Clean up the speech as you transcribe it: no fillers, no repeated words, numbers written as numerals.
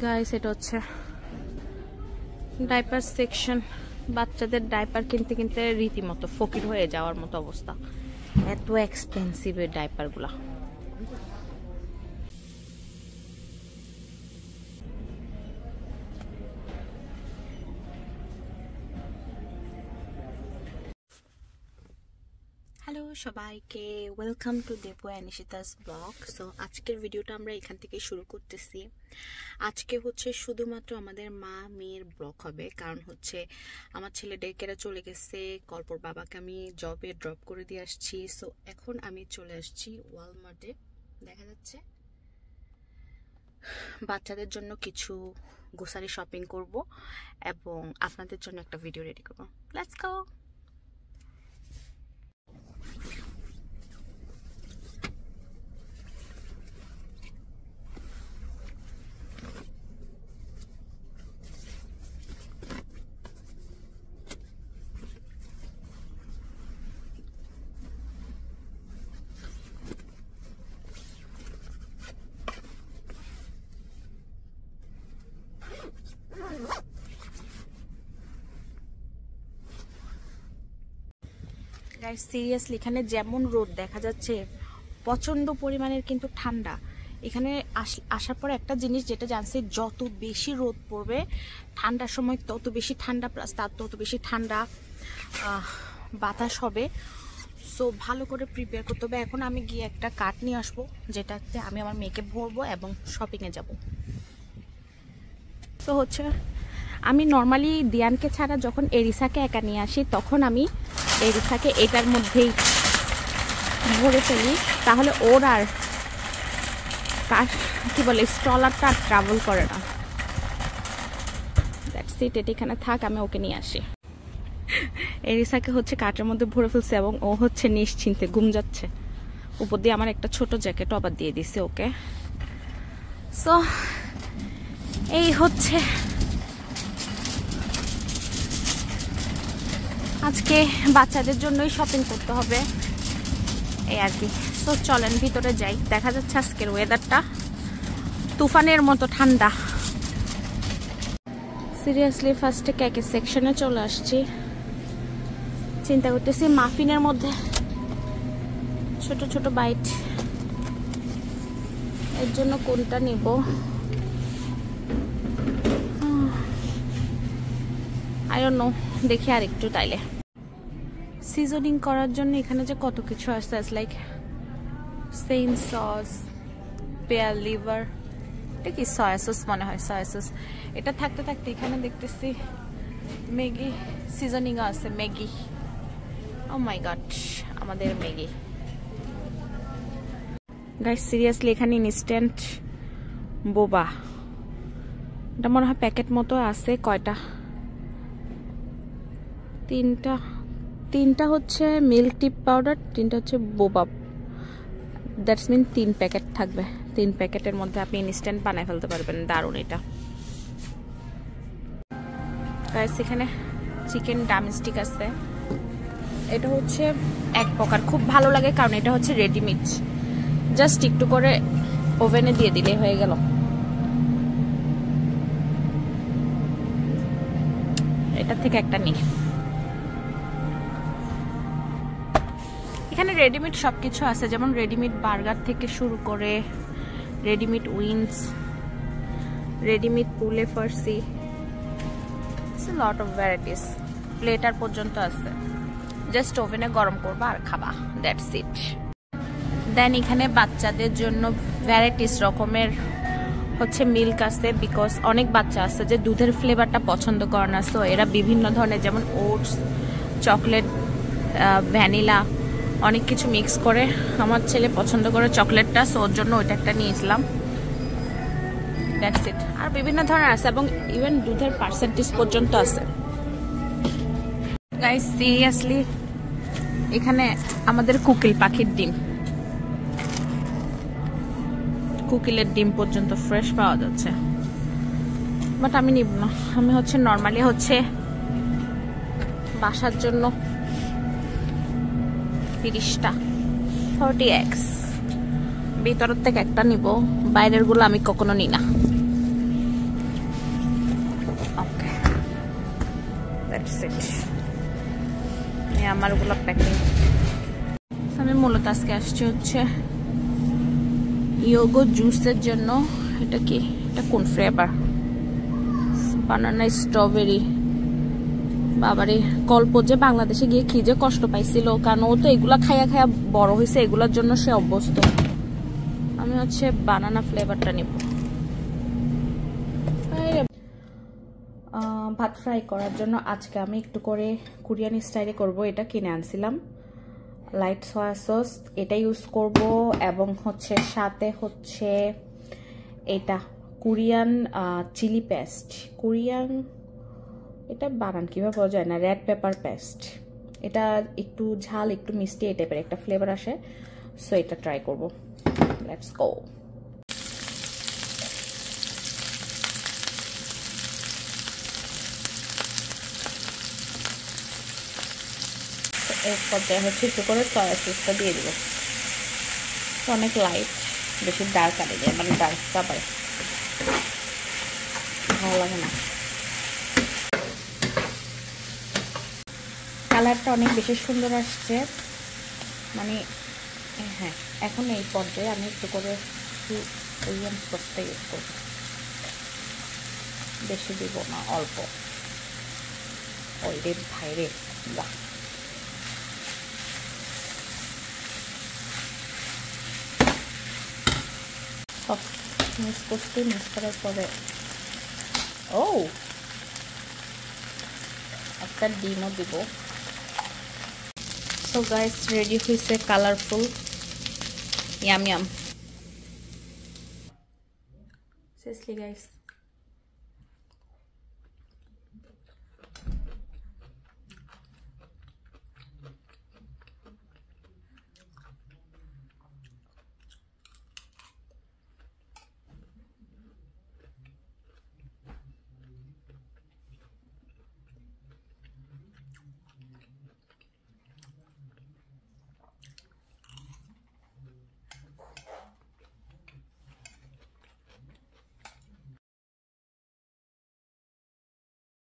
Guys এটা হচ্ছে diaper section. বাচ্চাদের ডাইপার কিনতে কিনতে রীতিমতো ফকির হয়ে যাওয়ার মতো অবস্থা, এত এক্সপেন্সিভ এই ডাইপারগুলা। হ্যালো সবাইকে, welcome to Debu and Nishita's blog. So আজকের ভিডিওটা আমরা এখান থেকে শুরু করতেছি। আজকে হচ্ছে শুধুমাত্র আমাদের মা মেয়ের ব্লগ হবে, কারণ হচ্ছে আমার ছেলে ডেকেরা চলে গেছে, কল্পর বাবাকে আমি জবে ড্রপ করে দিয়ে আসছি। সো এখন আমি চলে আসছি ওয়ালমার্টে, দেখা যাচ্ছে বাচ্চাদের জন্য কিছু গ্রোসারি শপিং করব এবং আপনাদের জন্য একটা ভিডিও রেডি করব। Let's go. গাইস সিরিয়াসলি এখানে যেমন রোদ দেখা যাচ্ছে, প্রচন্ড পরিমাণের কিন্তু ঠান্ডা। এখানে আসার পর একটা জিনিস যেটা জানছি, যত বেশি রোদ পড়বে ঠান্ডার সময় তত বেশি ঠান্ডা, প্লাস তার তত বেশি ঠান্ডা বাতাস হবে। সো ভালো করে প্রিপেয়ার করতে হবে। এখন আমি গিয়ে একটা কার্ট নিয়ে আসবো, যেটাতে আমি আমার মেয়েকে ভরবো এবং শপিংয়ে যাব। সো হচ্ছে আমি নর্মালি দিয়ানকে ছাড়া যখন এরিসাকে একা নিয়ে আসি, তখন আমি এরিসাকে এটার মধ্যেই ভরে ফেলি, তাহলে ওর আর কি বলে স্ট্রলারটা আর ট্রাভেল করে না। দ্যাটস ইট, এটা এখানে থাক, আমি ওকে নিয়ে আসি। এরিসাকে হচ্ছে কার্টের মধ্যে ভরে ফেলছে এবং ও হচ্ছে নিশ্চিন্তে ঘুম যাচ্ছে। উপর দিয়ে আমার একটা ছোট জ্যাকেটও আবার দিয়ে দিছে ওকে। সো এই হচ্ছে আজকে বাচ্চাদের জন্যই শপিং করতে হবে, এই আর কি। সো চলেন ভিতরে যাই। দেখা যাচ্ছে আজকের ওয়েদারটা তুফানের মতো ঠান্ডা। সিরিয়াসলি ফার্স্টে কেকের সেকশনে চলে আসছি। চিন্তা করতেছি মাফিনের মধ্যে ছোট ছোট বাইট, এর জন্য কোনটা নিব। আই ডোন্ট নো, দেখি আর একটু। তাইলে সিজনিং করার জন্য এখানে যে কত কিছু আছে, লাইক সেইন সস, পেয়ার লিভার, এটা কি সয়া সস মনে হয়, সয়া সস। এটা থাকতে থাকতে এখানে দেখতেছি ম্যাগি সিজনিং আছে, ম্যাগি। ও মাই গড, আমাদের ম্যাগি। গাইস সিরিয়াসলি এখানে ইনস্ট্যান্ট বোবা, এটা মনে হয় প্যাকেট মতো আছে। কয়টা? তিনটা হচ্ছে মিল্ক টিপ পাউডার, তিনটা হচ্ছে বোবা। দ্যাটস মিন 3 প্যাকেট থাকবে। 3 প্যাকেটের মধ্যে আপনি ইনস্ট্যান্ট বানায় ফেলতে পারবেন। দারুণ এটা। গাইস এখানে চিকেন ড্রামস্টিক আছে, এটা হচ্ছে এক প্রকার, খুব ভালো লাগে কারণ এটা হচ্ছে রেডিমেড, জাস্ট একটু করে ওভেনে দিয়ে দিলে হয়ে গেল। এটা থেকে একটা নিই। এখানে রেডিমেড সবকিছু আছে, যেমন রেডিমেড বার্গার থেকে শুরু করে রেডিমেড উইংস, রেডিমেড পুলে ফার্সি, লট অফ ভ্যারাইটিস। প্লেটার পর্যন্ত আছে, জাস্ট ওভেনে গরম করবা আর খাবা, দ্যাটস ইট। দেন এখানে বাচ্চাদের জন্য ভ্যারাইটিস রকমের হচ্ছে মিল্ক আছে, বিকজ অনেক বাচ্চা আছে যে দুধের ফ্লেভারটা পছন্দ করে না। সো এরা বিভিন্ন ধরনের, যেমন ওটস, চকলেট, ভ্যানিলা, অনেক কিছু মিক্স করে। আমার ছেলে পছন্দ করে চকলেটটা, সো ওর জন্য ওইটা একটা নিয়েছিলাম, দ্যাটস ইট। আর বিভিন্ন ধরনের আছে এবং ইভেন দুধের পার্সেন্টেজ পর্যন্ত আছে। গাইস সিরিয়াসলি এখানে আমাদের কুকিল পাখির ডিম, কুকিলের ডিম পর্যন্ত ফ্রেশ পাওয়া যাচ্ছে, বাট আমি নিব না। আমি হচ্ছে নর্মালি হচ্ছে বাসার জন্য 30টা 30x ভিতরের থেকে একটা নিব, বাইরের গুলো আমি কখনো নিই না। That's it. আমার ওগুলো প্যাকিং। আমি মূলত আজকে আসছি হচ্ছে ইয়োগো জুসের জন্য। এটা কি, এটা কোন ফ্লেভার? বানানা স্ট্রবেরি। বাবারে, কল্প যে বাংলাদেশে গিয়ে কি যে কষ্ট পাইছিল, কারণ ও তো এগুলা খাইয়া খাইয়া বড় হয়েছে, এগুলার জন্য সে অভ্যস্ত। আমি হচ্ছে বানানা ফ্লেভারটা নিব। ভাত ফ্রাই করার জন্য আজকে আমি একটু করে কোরিয়ান স্টাইলে করব। এটা কিনে আনছিলাম, লাইট সয়া সস, এটা ইউজ করব। এবং হচ্ছে সাথে হচ্ছে এটা কোরিয়ান চিলি পেস্ট, কোরিয়ান, এটা বানান কিভাবে পাওয়া যায় না, রেড পেপার পেস্ট। এটা একটু ঝাল একটু মিষ্টি এই টাইপের একটা ফ্লেভার আসে, সো এটা ট্রাই করব। Let's go. এর পর্যায়ে হচ্ছে একটু করে সয়া সসটা দিয়ে দিব। অনেক লাইট, বেশি ডার্ক আনে যায়, মানে ডার্ক খাবার ভালো লাগে না। কালারটা অনেক বেশি সুন্দর আসছে, মানে হ্যাঁ। এখন এই পর্যায়ে আমি একটু করে কোরিয়ান সসটা ইউজ করব, বেশি দিব না, অল্প। ওইরে ভাইরে, বাহ। মিক্স করতে, মিক্স করার পরে ও একটা ডিমও দিব। সো গাইস, রেডি হয়েছে colourful yam yam. Seriously guys,